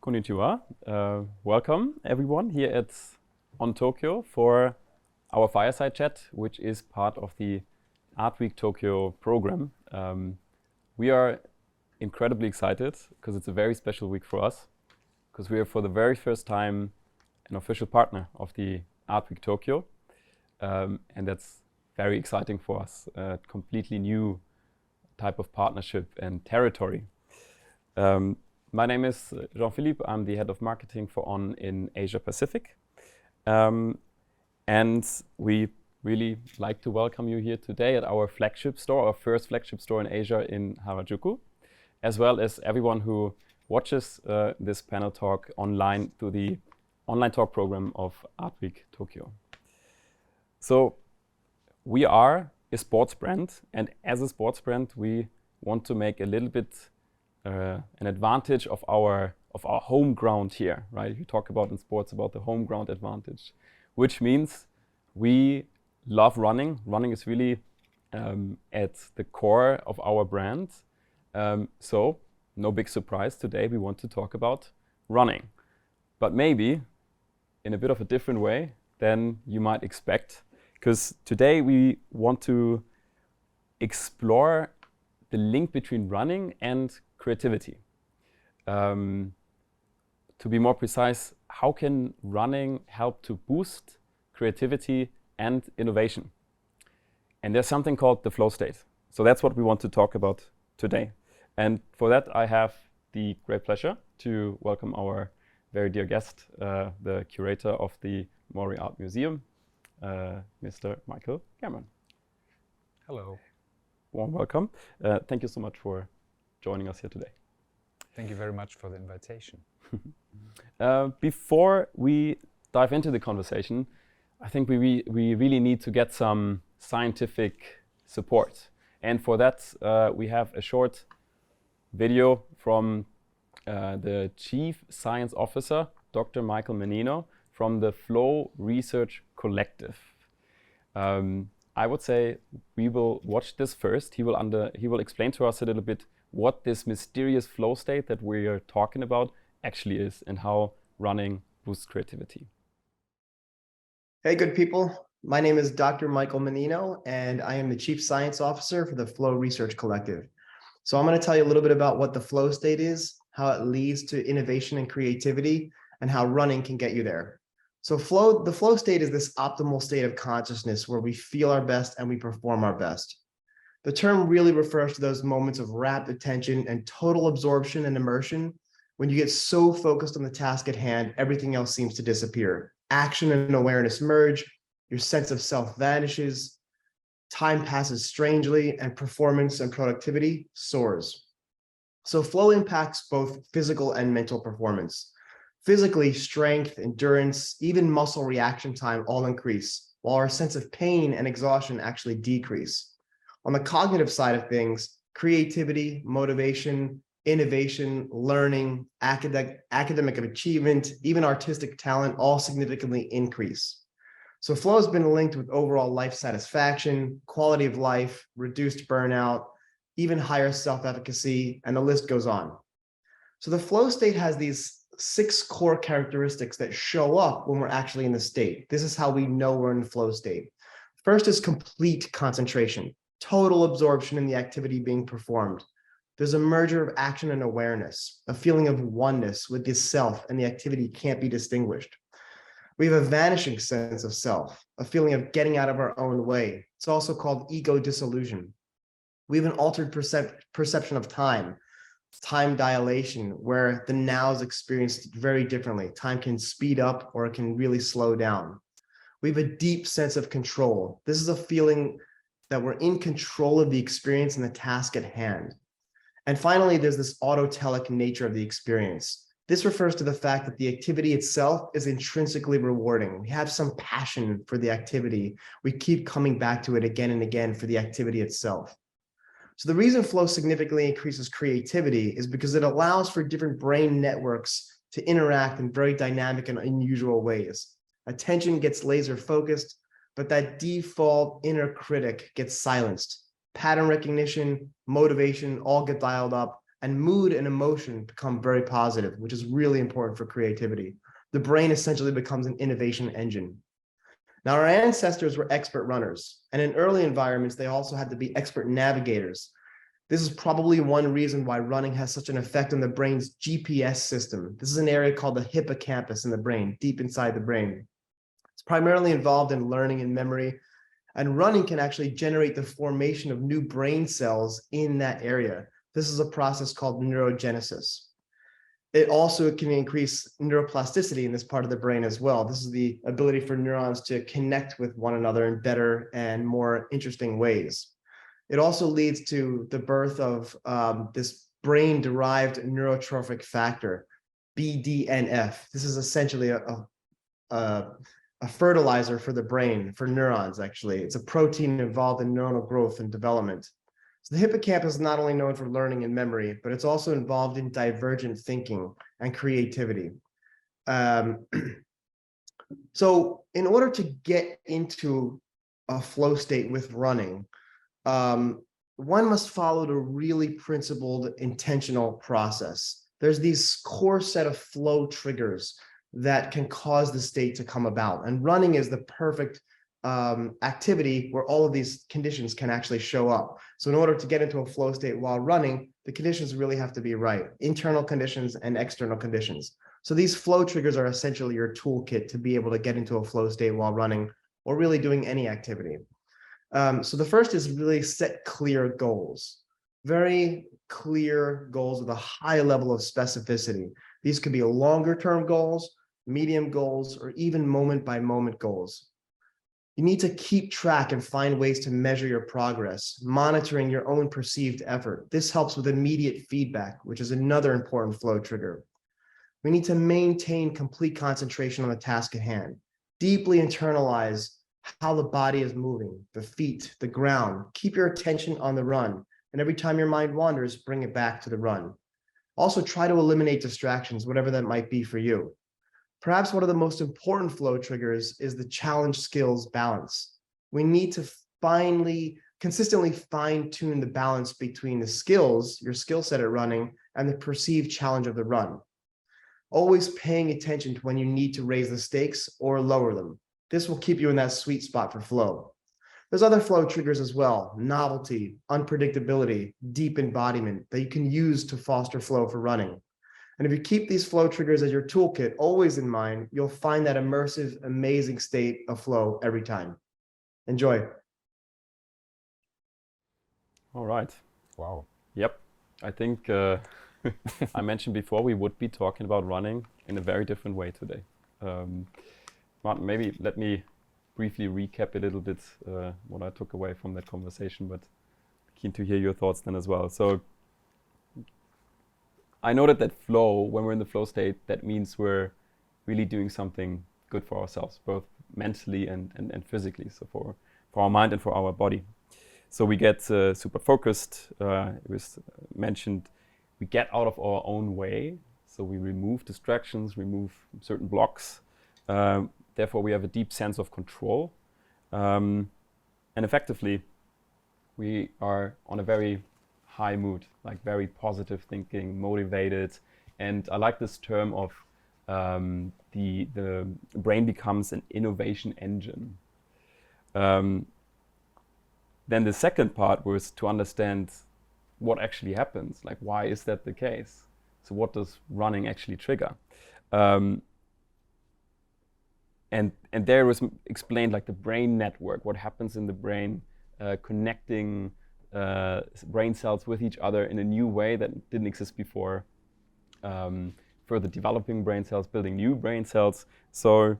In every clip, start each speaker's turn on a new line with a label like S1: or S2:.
S1: Konnichiwa. Welcome everyone here at On Tokyo for our fireside chat, which is part of the Art Week Tokyo program. We are incredibly excited because it's a very special week for us, because we are for the very first time an official partner of the Art Week Tokyo, and that's very exciting for us. A completely new type of partnership and territory. My name is Jean-Philippe. I'm the head of marketing for On in Asia Pacific. And we really like to welcome you here today at our flagship store, our first flagship store in Asia in Harajuku, as well as everyone who watches this panel talk online through the online talk program of Art Week Tokyo. So we are a sports brand, and as a sports brand, we want to make a little bit an advantage of our home ground here, right? You talk about in sports about the home ground advantage, which means we love running. Running is really at the core of our brand. So no big surprise, today we want to talk about running, but maybe in a bit of a different way than you might expect, because today we want to explore the link between running and creativity. To be more precise, how can running help to boost creativity and innovation? And there's something called the flow state. So that's what we want to talk about today. And for that, I have the great pleasure to welcome our very dear guest, the curator of the Mori Art Museum, Mr. Martin Germann.
S2: Hello.
S1: Warm welcome. Thank you so much for joining us here today.
S2: Thank you very much for the invitation.
S1: Before we dive into the conversation, I think we really need to get some scientific support. And for that, we have a short video from the Chief Science Officer, Dr. Michael Menino, from the Flow Research Collective. I would say we will watch this first. He will explain to us a little bit what this mysterious flow state that we are talking about actually is and how running boosts creativity.
S3: Hey, good people. My name is Dr. Michael Menino, and I am the Chief Science Officer for the Flow Research Collective. So I'm going to tell you a little bit about what the flow state is, how it leads to innovation and creativity, and how running can get you there. So the flow state is this optimal state of consciousness where we feel our best and we perform our best. The term really refers to those moments of rapt attention and total absorption and immersion when you get so focused on the task at hand, everything else seems to disappear. Action and awareness merge, your sense of self vanishes, time passes strangely, and performance and productivity soars. So flow impacts both physical and mental performance. Physically, strength, endurance, even muscle reaction time all increase, while our sense of pain and exhaustion actually decrease. On the cognitive side of things, creativity, motivation, innovation, learning, academic achievement, even artistic talent all significantly increase. So flow has been linked with overall life satisfaction, quality of life, reduced burnout, even higher self-efficacy, and the list goes on. So the flow state has these 6 core characteristics that show up when we're actually in the state. This is how we know we're in the flow state. First is complete concentration, total absorption in the activity being performed. There's a merger of action and awareness, a feeling of oneness with the self and the activity can't be distinguished. We have a vanishing sense of self, a feeling of getting out of our own way. It's also called ego disillusion. We have an altered perception of time dilation, where the now is experienced very differently. Time can speed up or it can really slow down. We have a deep sense of control. This is a feeling that we're in control of the experience and the task at hand. And finally, there's this autotelic nature of the experience. This refers to the fact that the activity itself is intrinsically rewarding. We have some passion for the activity. We keep coming back to it again and again for the activity itself. So the reason flow significantly increases creativity is because it allows for different brain networks to interact in very dynamic and unusual ways. Attention gets laser focused, but that default inner critic gets silenced. Pattern recognition, motivation, all get dialed up. and mood and emotion become very positive, which is really important for creativity. The brain essentially becomes an innovation engine. Now, our ancestors were expert runners, and in early environments, they also had to be expert navigators. This is probably one reason why running has such an effect on the brain's GPS system. This is an area called the hippocampus in the brain, deep inside the brain. It's primarily involved in learning and memory, and running can actually generate the formation of new brain cells in that area. This is a process called neurogenesis. It also can increase neuroplasticity in this part of the brain as well. This is the ability for neurons to connect with one another in better and more interesting ways. It also leads to the birth of this brain-derived neurotrophic factor, BDNF. This is essentially a fertilizer for the brain, for neurons, actually. It's a protein involved in neuronal growth and development. So the hippocampus is not only known for learning and memory, but it's also involved in divergent thinking and creativity. So in order to get into a flow state with running, one must follow the really principled, intentional process. There's these core set of flow triggers that can cause the state to come about. And running is the perfect activity where all of these conditions can actually show up. So in order to get into a flow state while running, the conditions really have to be right, internal conditions and external conditions. So these flow triggers are essentially your toolkit to be able to get into a flow state while running or really doing any activity. So the first is really set clear goals, very clear goals with a high level of specificity. These could be longer term goals, medium goals, or even moment by moment goals. You need to keep track and find ways to measure your progress, monitoring your own perceived effort. This helps with immediate feedback, which is another important flow trigger. We need to maintain complete concentration on the task at hand, deeply internalize how the body is moving, the feet, the ground. Keep your attention on the run, and every time your mind wanders, bring it back to the run. Also, try to eliminate distractions, whatever that might be for you. Perhaps one of the most important flow triggers is the challenge skills balance. We need to consistently fine-tune the balance between the skills, your skill set at running, and the perceived challenge of the run. Always paying attention to when you need to raise the stakes or lower them. This will keep you in that sweet spot for flow. There's other flow triggers as well: novelty, unpredictability, deep embodiment that you can use to foster flow for running. And if you keep these flow triggers as your toolkit always in mind, you'll find that immersive, amazing state of flow every time. Enjoy.
S1: All right.
S2: Wow.
S1: Yep. I think I mentioned before we would be talking about running in a very different way today. Martin, maybe let me briefly recap a little bit what I took away from that conversation, but keen to hear your thoughts then as well. So I know that flow, when we're in the flow state, that means we're really doing something good for ourselves, both mentally and physically, so for our mind and for our body. So we get super focused. It was mentioned, we get out of our own way. So we remove distractions, remove certain blocks. Therefore, we have a deep sense of control. And effectively, we are on a very high mood, like very positive thinking, motivated. And I like this term of the brain becomes an innovation engine. Then the second part was to understand what actually happens, like why is that the case? So what does running actually trigger? And there was explained like the brain network, what happens in the brain, connecting brain cells with each other in a new way that didn't exist before, further developing brain cells, building new brain cells. So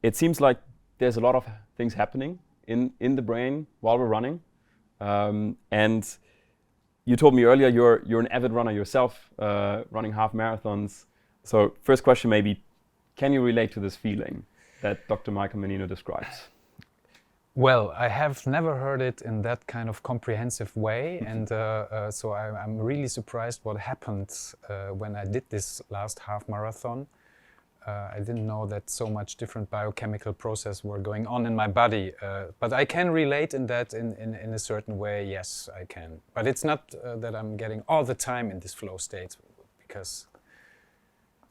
S1: it seems like there's a lot of things happening in the brain while we're running. And you told me earlier you're an avid runner yourself, running half marathons. So first question maybe, can you relate to this feeling that Dr. Michael Menino describes?
S2: Well, I have never heard it in that kind of comprehensive way, and so I'm really surprised what happened when I did this last half marathon. I didn't know that so much different biochemical process were going on in my body. But I can relate in that in a certain way. Yes, I can. But it's not that I'm getting all the time in this flow state, because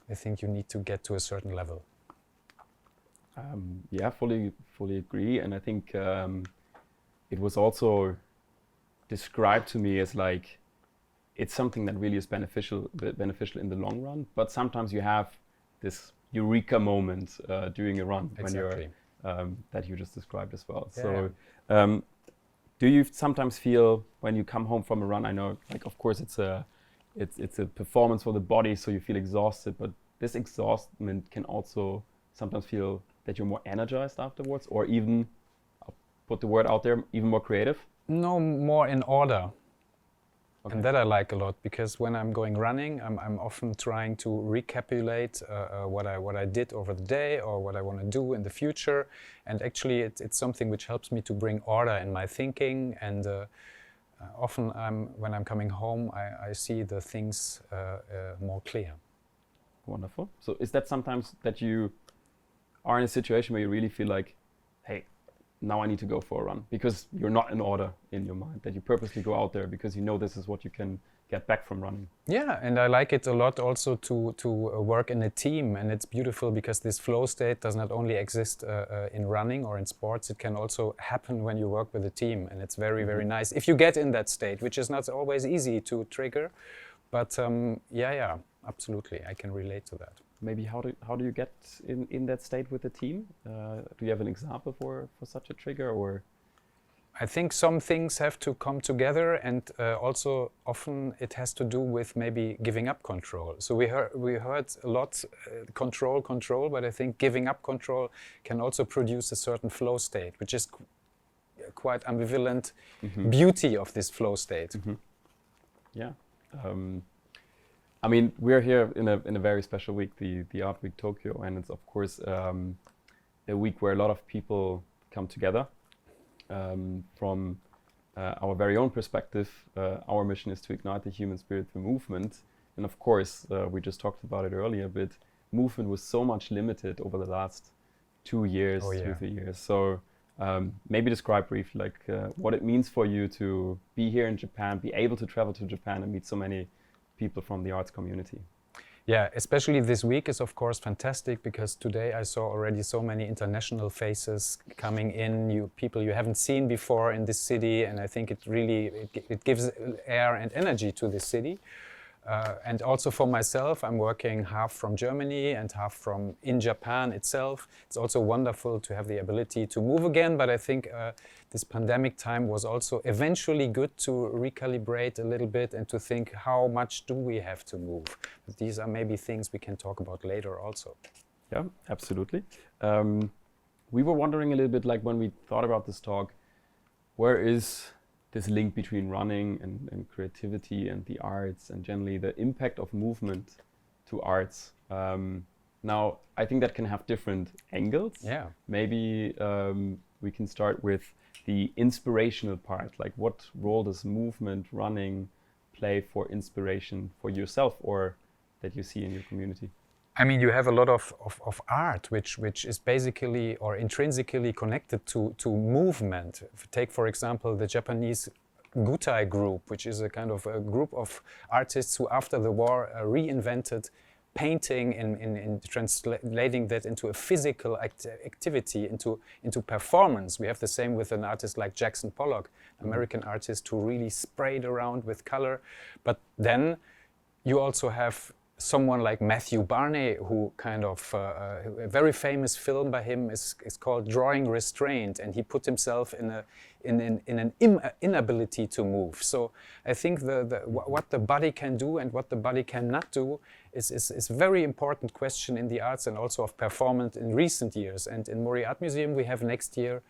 S2: I think you need to get to a certain level.
S1: Yeah, fully agree. And I think it was also described to me as like, it's something that really is beneficial in the long run. But sometimes you have this eureka moment during a run.
S2: Exactly.
S1: When you're, that you just described as well.
S2: Yeah.
S1: So do you sometimes feel when you come home from a run, I know, like, of course it's a performance for the body, so you feel exhausted, but this exhaustment can also sometimes feel that you're more energized afterwards, or even, I'll put the word out there, even more creative?
S2: No, more in order.
S1: Okay.
S2: And that I like a lot, because when I'm going running, I'm often trying to recapitulate what I did over the day, or what I want to do in the future. And actually it's something which helps me to bring order in my thinking. And often when I'm coming home, I see the things more clear.
S1: Wonderful. So is that sometimes that you are in a situation where you really feel like, hey, now I need to go for a run, because you're not in order in your mind, that you purposely go out there because you know this is what you can get back from running?
S2: Yeah, and I like it a lot also to work in a team, and it's beautiful because this flow state does not only exist in running or in sports, it can also happen when you work with a team, and it's very, very nice if you get in that state, which is not always easy to trigger, but yeah, absolutely, I can relate to that.
S1: Maybe how do you get in that state with the team? Do you have an example for such a trigger, or?
S2: I think some things have to come together, and also often it has to do with maybe giving up control. So we heard a lot control, but I think giving up control can also produce a certain flow state, which is quite ambivalent beauty of this flow state.
S1: Yeah. I mean, we're here in a very special week, the Art Week Tokyo, and it's of course a week where a lot of people come together. From our very own perspective, our mission is to ignite the human spirit through movement, and of course, we just talked about it earlier, but movement was so much limited over the last 2 years, 2-3 years. So maybe describe briefly like what it means for you to be here in Japan, be able to travel to Japan and meet so many people from the arts community.
S2: Yeah, especially this week is of course fantastic, because today I saw already so many international faces coming in, people you haven't seen before in this city, and I think it really gives air and energy to this city. And also for myself, I'm working half from Germany and half from in Japan itself. It's also wonderful to have the ability to move again, but I think this pandemic time was also eventually good to recalibrate a little bit and to think, how much do we have to move? But these are maybe things we can talk about later also.
S1: Yeah, absolutely. We were wondering a little bit, like when we thought about this talk, where is this link between running and creativity and the arts, and generally the impact of movement to arts. Now, I think that can have different angles.
S2: Yeah.
S1: Maybe we can start with the inspirational part. Like, what role does movement, running play for inspiration for yourself, or that you see in your community?
S2: I mean, you have a lot of art which is basically or intrinsically connected to movement. Take, for example, the Japanese Gutai group, which is a kind of a group of artists who after the war reinvented painting in translating that into a physical activity, into performance. We have the same with an artist like Jackson Pollock, an American artist who really sprayed around with color. But then you also have someone like Matthew Barney, who kind of, a very famous film by him is called Drawing Restraint, and he put himself in an inability to move. So I think what the body can do and what the body cannot do is a very important question in the arts and also of performance in recent years. And in Mori Art Museum we have next year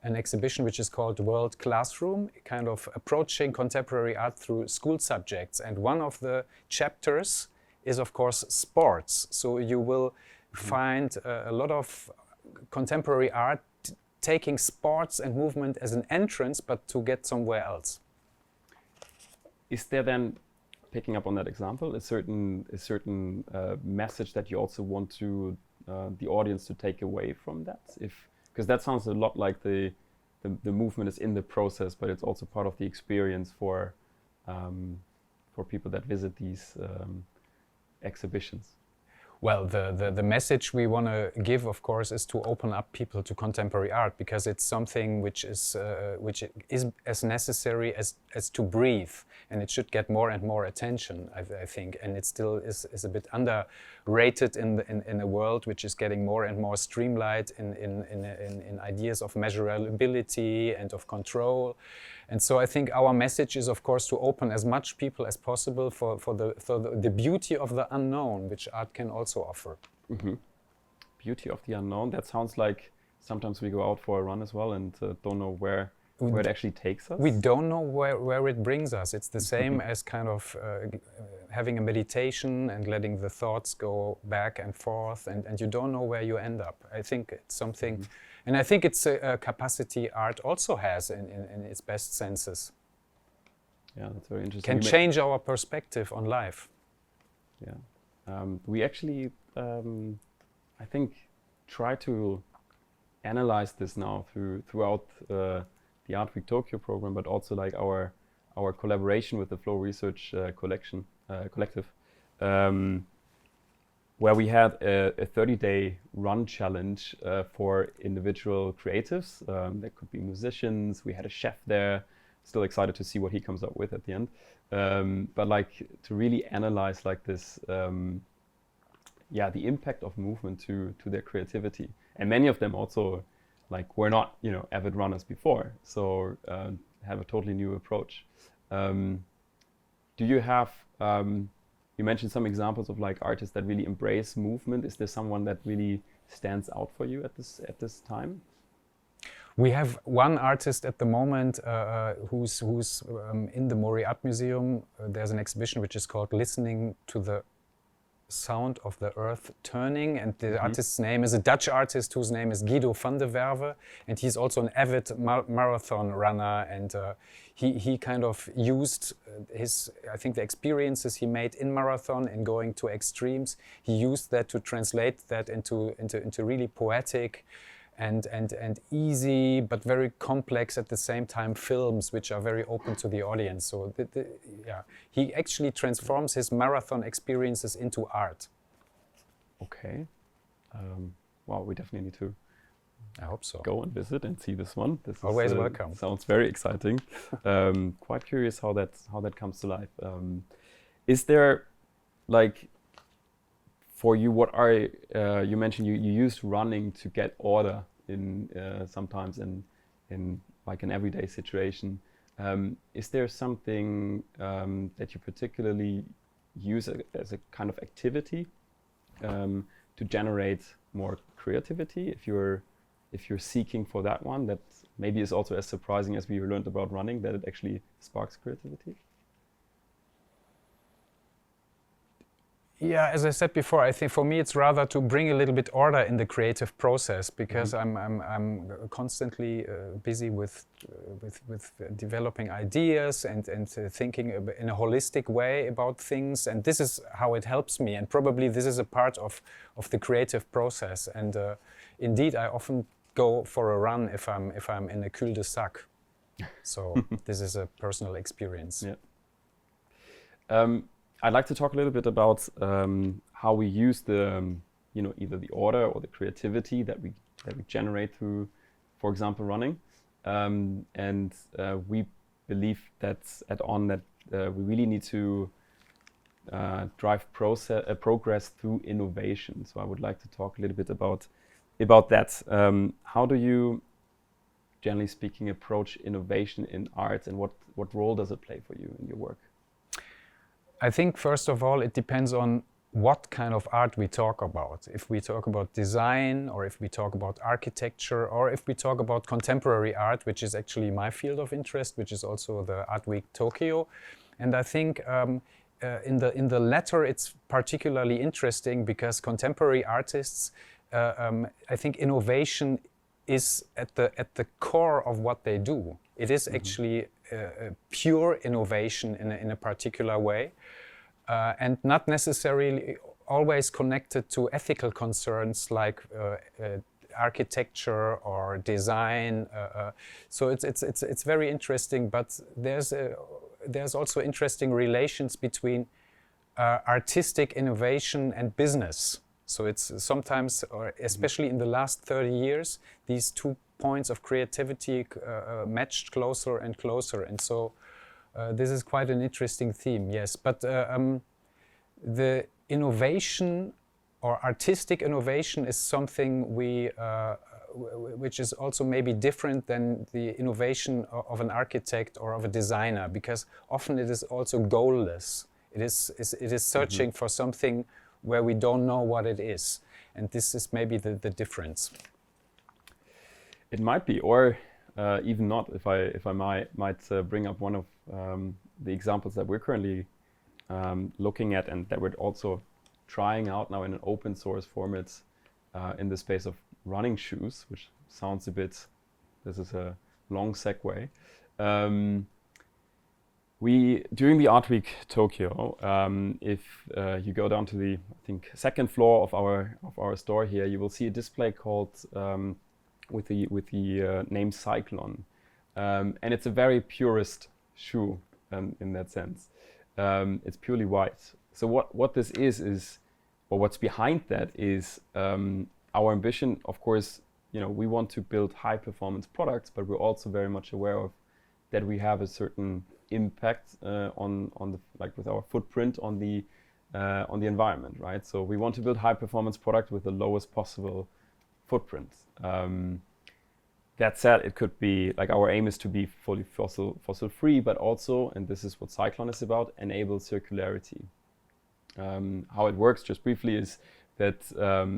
S2: an exhibition which is called World Classroom, kind of approaching contemporary art through school subjects. And one of the chapters is of course sports. So you will find a lot of contemporary art taking sports and movement as an entrance, but to get somewhere else.
S1: Is there then, picking up on that example, a certain message that you also want to the audience to take away from that? Because that sounds a lot like the movement is in the process, but it's also part of the experience for people that visit these exhibitions.
S2: Well, the message we want to give, of course, is to open up people to contemporary art, because it's something which is as necessary as to breathe, and it should get more and more attention, I think. And it still is a bit underrated in a world which is getting more and more streamlined in ideas of measurability and of control. And so I think our message is, of course, to open as much people as possible for the beauty of the unknown, which art can also offer.
S1: Mm-hmm. Beauty of the unknown. That sounds like sometimes we go out for a run as well and don't know where it actually takes us.
S2: We don't know where it brings us. It's the same as kind of having a meditation and letting the thoughts go back and forth, and you don't know where you end up. I think it's something... Mm-hmm. And I think it's a capacity art also has in its best senses.
S1: Yeah, that's very interesting.
S2: Can change our perspective on life.
S1: Yeah. We actually, I think, try to analyze this now throughout the Art Week Tokyo program, but also like our collaboration with the Flow Research Collective. Where we had a 30-day run challenge for individual creatives. There could be musicians, we had a chef there, still excited to see what he comes up with at the end. But like to really analyze like this, the impact of movement to their creativity. And many of them also like were not, avid runners before, so have a totally new approach. Do you have, you mentioned some examples of like artists that really embrace movement. Is there someone that really stands out for you at this time?
S2: We have one artist at the moment who's in the Mori Art Museum. There's an exhibition which is called "Listening to the Sound of the Earth Turning," and the artist's name is a Dutch artist whose name is Guido van der Werve, and he's also an avid marathon runner, and he kind of used I think the experiences he made in marathon and going to extremes, he used that to translate that into really poetic and easy but very complex at the same time films which are very open to the audience. So he actually transforms his marathon experiences into art.
S1: Okay. Wow, we definitely need to
S2: I hope so.
S1: Go and visit and see this one. This
S2: always
S1: is,
S2: welcome.
S1: Sounds very exciting. Quite curious how that comes to life. Is there, like, for you, what are you mentioned you used running to get order in sometimes in like an everyday situation. Is there something that you particularly use as a kind of activity to generate more creativity? If you're seeking for that one, that maybe is also as surprising as we learned about running, that it actually sparks creativity?
S2: Yeah, as I said before, I think for me it's rather to bring a little bit order in the creative process, because I'm constantly busy with developing ideas and thinking in a holistic way about things, and this is how it helps me, and probably this is a part of the creative process. And indeed, I often go for a run if I'm in a cul-de-sac. So this is a personal experience.
S1: Yeah. I'd like to talk a little bit about how we use the, either the order or the creativity that we generate through, for example, running. And we believe that's that we really need to drive progress through innovation. So I would like to talk a little bit about that. How do you, generally speaking, approach innovation in art, and what role does it play for you in your work?
S2: I think, first of all, it depends on what kind of art we talk about. If we talk about design, or if we talk about architecture, or if we talk about contemporary art, which is actually my field of interest, which is also the Art Week Tokyo. And I think in the latter, it's particularly interesting because contemporary artists, I think innovation is at the core of what they do. It is actually pure innovation in a particular way, and not necessarily always connected to ethical concerns like architecture or design. So it's very interesting, but there's also interesting relations between artistic innovation and business. So it's sometimes, or especially in the last 30 years, these 2 points of creativity matched closer and closer. And so this is quite an interesting theme, yes. But the innovation or artistic innovation is something which is also maybe different than the innovation of an architect or of a designer, because often it is also goalless. It is searching for something where we don't know what it is. And this is maybe the difference.
S1: It might be, or even not, if I might bring up one of the examples that we're currently looking at and that we're also trying out now in an open source format in the space of running shoes, which sounds a bit, this is a long segue. During the Art Week Tokyo, if you go down to the, I think, second floor of our store here, you will see a display called with the name Cyclon, and it's a very purist shoe in that sense. It's purely white. So what this is, or what's behind that is our ambition. Of course, we want to build high performance products, but we're also very much aware of that we have a certain impact on the, like, with our footprint on the environment, right? So we want to build high performance product with the lowest possible footprint. That said, it could be like our aim is to be fully fossil free, but also, and this is what Cyclon is about, enable circularity. How it works, just briefly, is that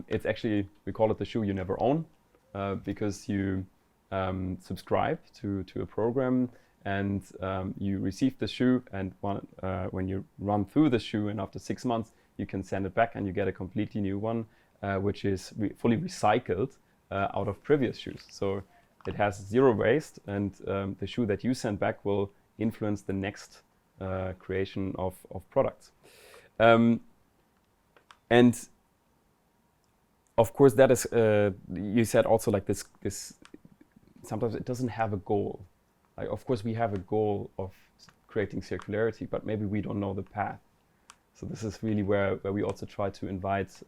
S1: it's actually, we call it the shoe you never own, because you subscribe to a program and you receive the shoe, and when you run through the shoe, and after 6 months you can send it back and you get a completely new one, which is fully recycled out of previous shoes. So it has zero waste, and the shoe that you send back will influence the next creation of products. And of course that is, you said also, like this sometimes it doesn't have a goal. Like, of course we have a goal of creating circularity, but maybe we don't know the path. So this is really where we also try to invite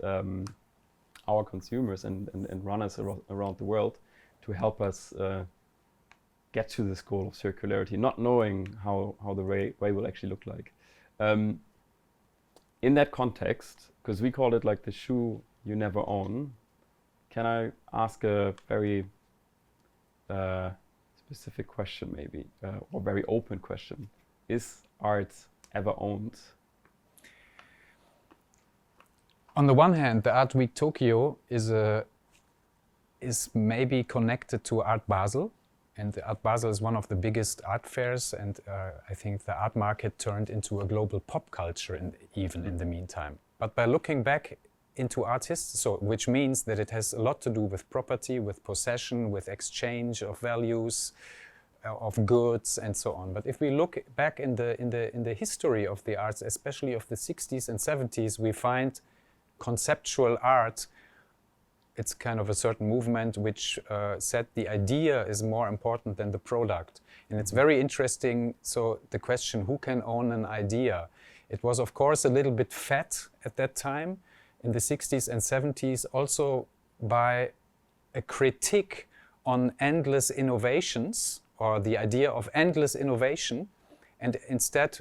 S1: our consumers and runners around the world to help us get to this goal of circularity, not knowing how the way will actually look like. In that context, because we call it like the shoe you never own, can I ask a very specific question maybe, or very open question? Is art ever owned?
S2: On the one hand, the Art Week Tokyo is maybe connected to Art Basel, and Art Basel is one of the biggest art fairs, and I think the art market turned into a global pop culture even in the meantime. But by looking back into artists, so which means that it has a lot to do with property, with possession, with exchange of values, of goods, and so on. But if we look back in the history of the arts, especially of the 60s and 70s, we find conceptual art. It's kind of a certain movement which said the idea is more important than the product. And it's very interesting. So the question, who can own an idea? It was, of course, a little bit fed at that time in the 60s and 70s, also by a critique on endless innovations, or the idea of endless innovation. And instead,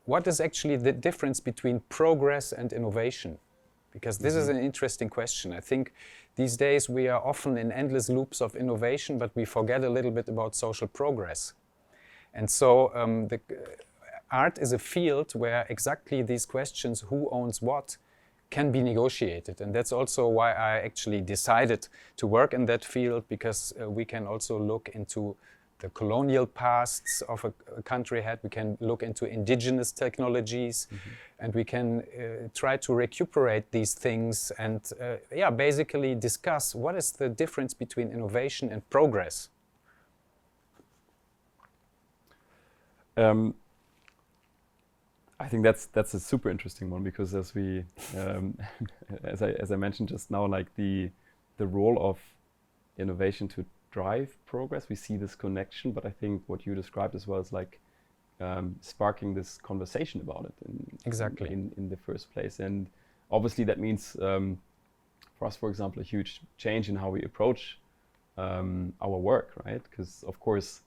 S2: what is actually the difference between progress and innovation? Because this is an interesting question. I think these days we are often in endless loops of innovation, but we forget a little bit about social progress. And so the art is a field where exactly these questions, who owns what, can be negotiated. And that's also why I actually decided to work in that field, because we can also look into the colonial pasts of a country had. We can look into indigenous technologies, and we can try to recuperate these things and basically discuss what is the difference between innovation and progress.
S1: I think that's a super interesting one, because as we, as I mentioned just now, like the role of innovation to drive progress, we see this connection. But I think what you described as well is like sparking this conversation about it in the first place. And obviously that means for us, for example, a huge change in how we approach our work, right? Because of course,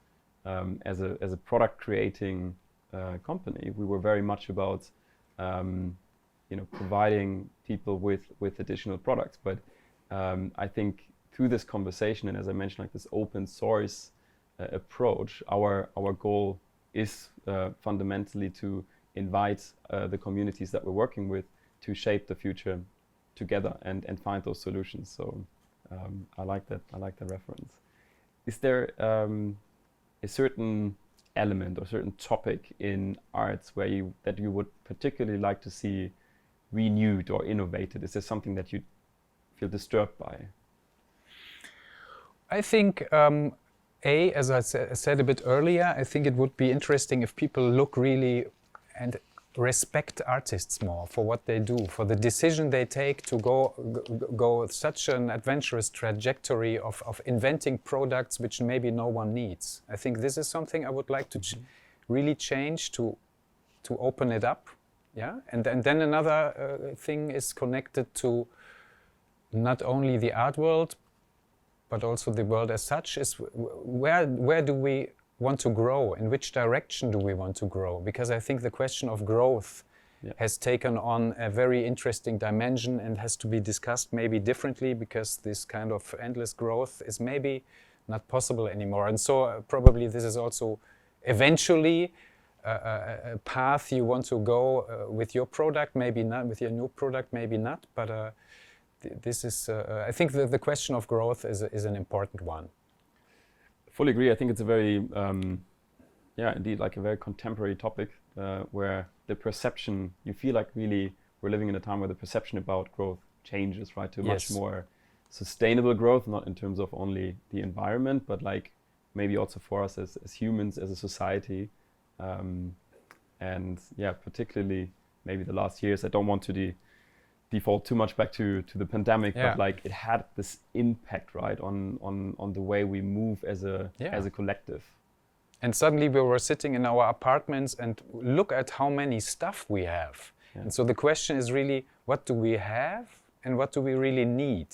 S1: as a product creating company, we were very much about providing people with additional products. But I think through this conversation, and as I mentioned, like this open source approach, our goal is fundamentally to invite the communities that we're working with to shape the future together and find those solutions. So I like that reference. Is there a certain element or certain topic in arts that you would particularly like to see renewed or innovated? Is there something that you feel disturbed by?
S2: I think, as I said a bit earlier, I think it would be interesting if people look really and respect artists more for what they do, for the decision they take to go such an adventurous trajectory of inventing products which maybe no one needs. I think this is something I would like to really change, to open it up. Yeah, and then another thing is connected to not only the art world, but also the world as such, is where do we want to grow? In which direction do we want to grow? Because I think the question of growth has taken on a very interesting dimension and has to be discussed maybe differently, because this kind of endless growth is maybe not possible anymore. And so probably this is also eventually a path you want to go with your product, maybe not, with your new product, maybe not, but this is, I think the question of growth is an important one.
S1: Fully agree. I think it's a very, indeed, like a very contemporary topic where the perception, you feel like really we're living in a time where the perception about growth changes, right, to much more sustainable growth, not in terms of only the environment, but like maybe also for us as humans, as a society. And yeah, particularly maybe the last years, I don't want to default too much back to the pandemic, but like it had this impact, right, on the way we move as a collective.
S2: And suddenly we were sitting in our apartments and look at how many stuff we have. And so the question is really, what do we have and what do we really need?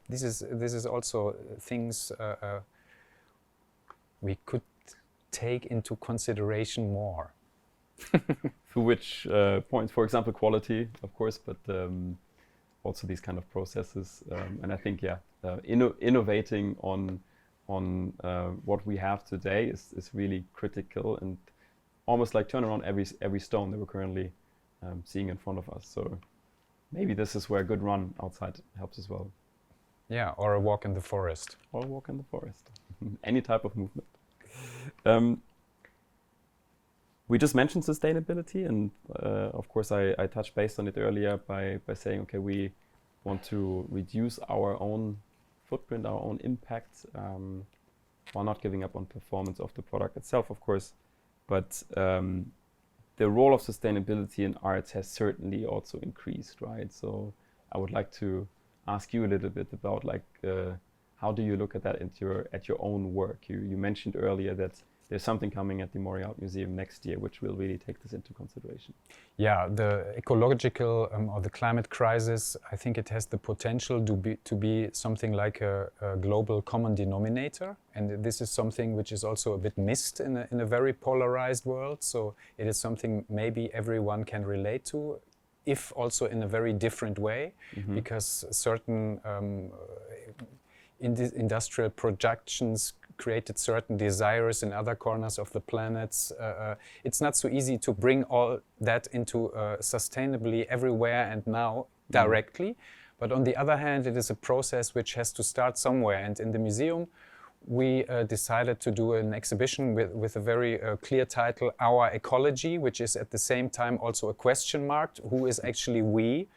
S2: This is also things we could take into consideration more.
S1: Through which points, for example, quality, of course, but also these kind of processes. And I think, innovating on what we have today is really critical, and almost like turn around every stone that we're currently seeing in front of us. So maybe this is where a good run outside helps as well.
S2: Yeah, or a walk in the forest.
S1: Or a walk in the forest. Any type of movement. We just mentioned sustainability, and of course I touched base on it earlier by saying, okay, we want to reduce our own footprint, our own impact, while not giving up on performance of the product itself, of course. But the role of sustainability in arts has certainly also increased, right? So I would like to ask you a little bit about like how do you look at that at your own work? You mentioned earlier that there's something coming at the Mori Art Museum next year which will really take this into consideration. Yeah,
S2: the ecological or the climate crisis, I think it has the potential to be something like a global common denominator. And this is something which is also a bit missed in a very polarized world. So it is something maybe everyone can relate to, if also in a very different way, because certain industrial projections created certain desires in other corners of the planets. It's not so easy to bring all that into sustainably everywhere and now directly. But on the other hand, it is a process which has to start somewhere. And in the museum, we decided to do an exhibition with a very clear title, Our Ecology, which is at the same time also a question mark. Who is actually we?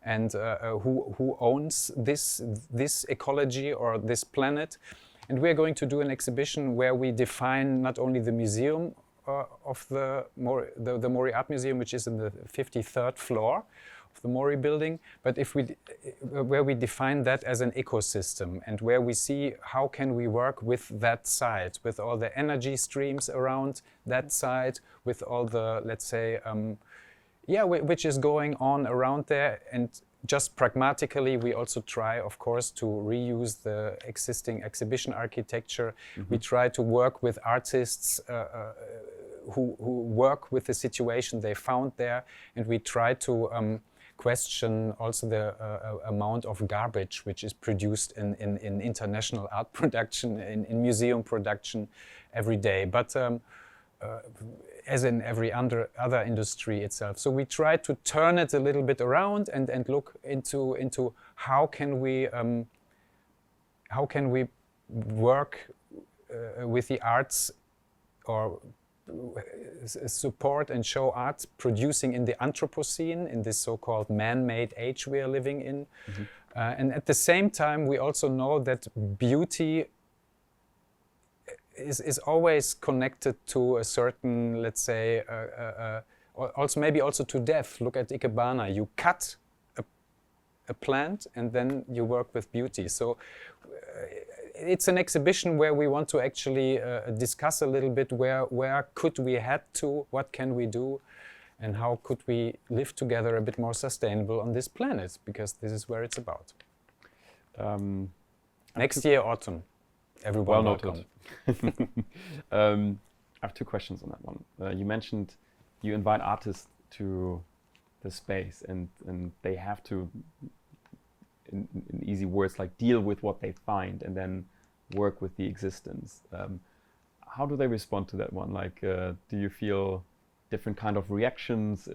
S2: And who owns this ecology or this planet? And we're going to do an exhibition where we define not only the museum the Mori Art Museum, which is in the 53rd floor of the Mori building. But where we define that as an ecosystem, and where we see how can we work with that site, with all the energy streams around that site, with all the, let's say, which is going on around there. And just pragmatically, we also try, of course, to reuse the existing exhibition architecture. We try to work with artists who work with the situation they found there, and we try to question also the amount of garbage which is produced in international art production, in museum production every day. But as in every other industry itself. So we try to turn it a little bit around and look into how can we work with the arts, or support and show arts producing in the Anthropocene, in this so-called man-made age we are living in. And at the same time, we also know that beauty is always connected to a certain, let's say, also maybe also to death. Look at Ikebana. You cut a plant and then you work with beauty. So it's an exhibition where we want to actually discuss a little bit where could we head to, what can we do, and how could we live together a bit more sustainable on this planet, because this is where it's about. Next year, autumn. Everyone
S1: well
S2: welcome.
S1: Noted. I have two questions on that one. You mentioned you invite artists to the space, and they have to, in easy words, like deal with what they find and then work with the existence. How do they respond to that one? Like, do you feel different kind of reactions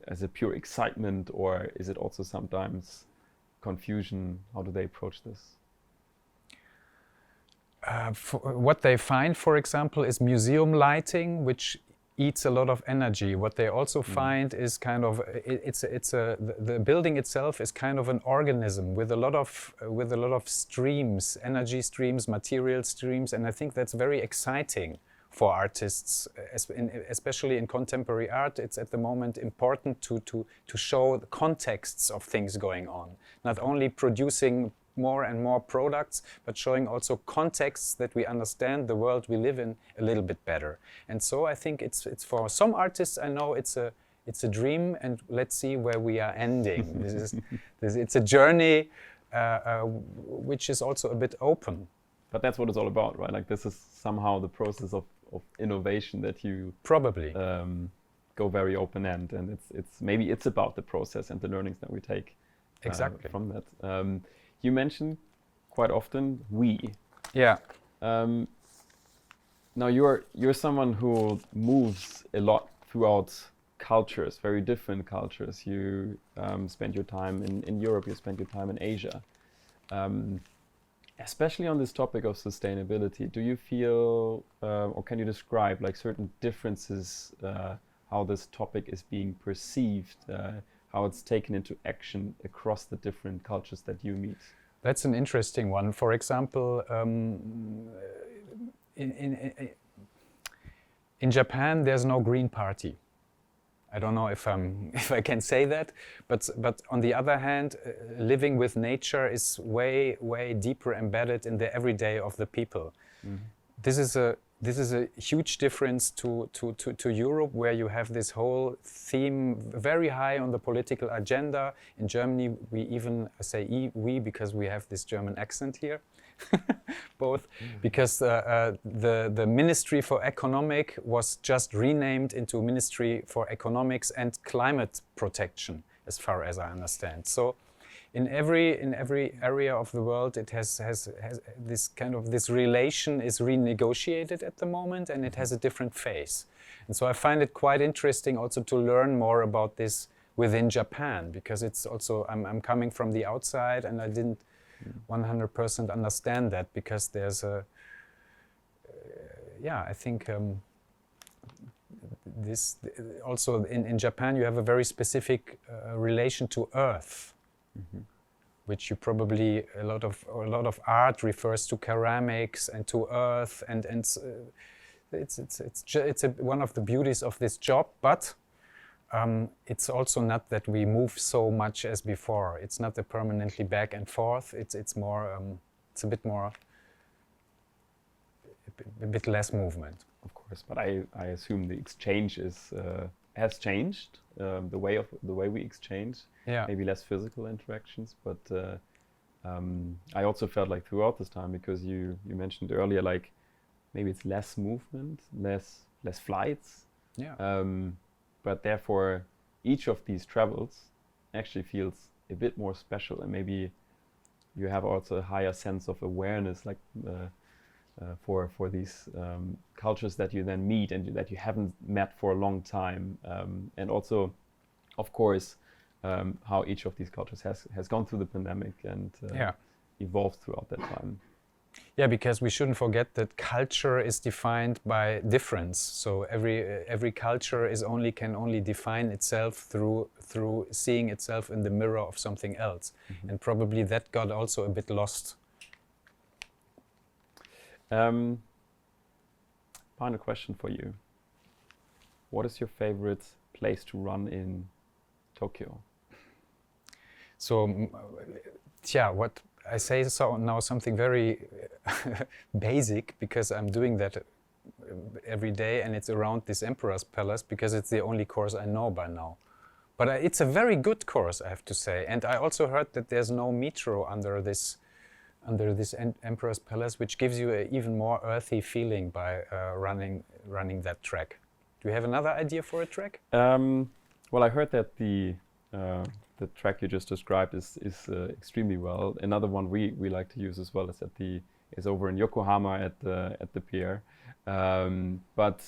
S1: as a pure excitement, or is it also sometimes confusion? How do they approach this?
S2: What they find, for example, is museum lighting, which eats a lot of energy. What they also find is kind of the building itself is kind of an organism with a lot of streams, energy streams, material streams, and I think that's very exciting for artists, especially in contemporary art. It's at the moment important to show the contexts of things going on, not only producing more and more products, but showing also contexts that we understand the world we live in a little bit better. And so I think it's for some artists, I know it's a dream, and let's see where we are ending. It's a journey which is also a bit open.
S1: But that's what it's all about, right? Like, this is somehow the process of innovation that you
S2: probably
S1: go very open end, and maybe it's about the process and the learnings that we take
S2: exactly
S1: from that. You mentioned quite often we.
S2: Yeah.
S1: Now you're someone who moves a lot throughout cultures, very different cultures. You spend your time in Europe, you spend your time in Asia. Especially on this topic of sustainability, do you feel, or can you describe like certain differences, how this topic is being perceived, how it's taken into action across the different cultures that you meet?
S2: That's an interesting one. For example, in Japan, there's no Green Party. I don't know if I can say that, but on the other hand, living with nature is way deeper embedded in the everyday of the people. This is a huge difference to Europe, where you have this whole theme very high on the political agenda. In Germany, we even say we because we have this German accent here, both because the Ministry for Economic was just renamed into Ministry for Economics and Climate Protection, as far as I understand. So in every area of the world, it has this kind of, this relation is renegotiated at the moment, and it has a different face. And so I find it quite interesting also to learn more about this within Japan, because it's also, I'm coming from the outside, and I didn't 100% understand that, because there's a, I think this also in Japan you have a very specific relation to earth. Which you probably, a lot of art refers to ceramics and to earth, and It's one of the beauties of this job, but it's also not that we move so much as before. It's not a permanently back and forth. It's more. It's a bit more. A bit less movement.
S1: Of course, but I assume the exchange has changed. The way we exchange.
S2: Yeah.
S1: Maybe less physical interactions, but I also felt like throughout this time, because you mentioned earlier, like maybe it's less movement, less flights.
S2: Yeah.
S1: But therefore, each of these travels actually feels a bit more special, and maybe you have also a higher sense of awareness, like for these cultures that you then meet and that you haven't met for a long time, and also, of course, how each of these cultures has gone through the pandemic and evolved throughout that time.
S2: Yeah, because we shouldn't forget that culture is defined by difference. So every culture can only define itself through seeing itself in the mirror of something else, and probably that got also a bit lost.
S1: Final question for you. What is your favorite place to run in Tokyo?
S2: So, what I say now something very basic, because I'm doing that every day, and it's around this Emperor's Palace because it's the only course I know by now. But it's a very good course, I have to say. And I also heard that there's no metro under this Emperor's Palace, which gives you an even more earthy feeling by running that track. Do you have another idea for a track?
S1: Well, I heard that the track you just described is extremely well. Another one we like to use as well is over in Yokohama at the pier. But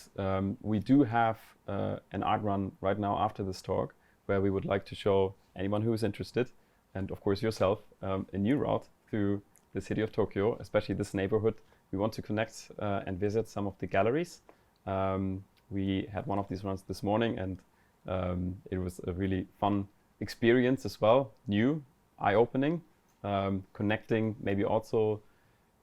S1: we do have an art run right now after this talk, where we would like to show anyone who is interested, and of course yourself, a new route through the city of Tokyo, especially this neighborhood. We want to connect and visit some of the galleries. We had one of these runs this morning, and it was a really fun experience as well, new, eye-opening, connecting maybe also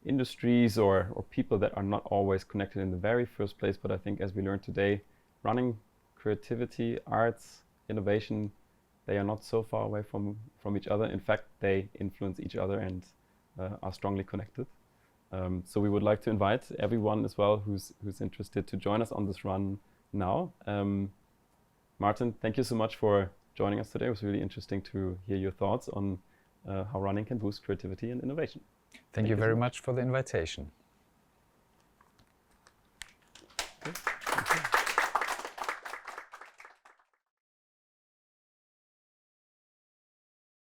S1: industries or people that are not always connected in the very first place. But I think, as we learned today, running, creativity, arts, innovation, they are not so far away from each other. In fact, they influence each other and are strongly connected. So we would like to invite everyone as well who's interested to join us on this run now. Martin, thank you so much for joining us today. It was really interesting to hear your thoughts on how running can boost creativity and innovation.
S2: Thank you very much for the invitation.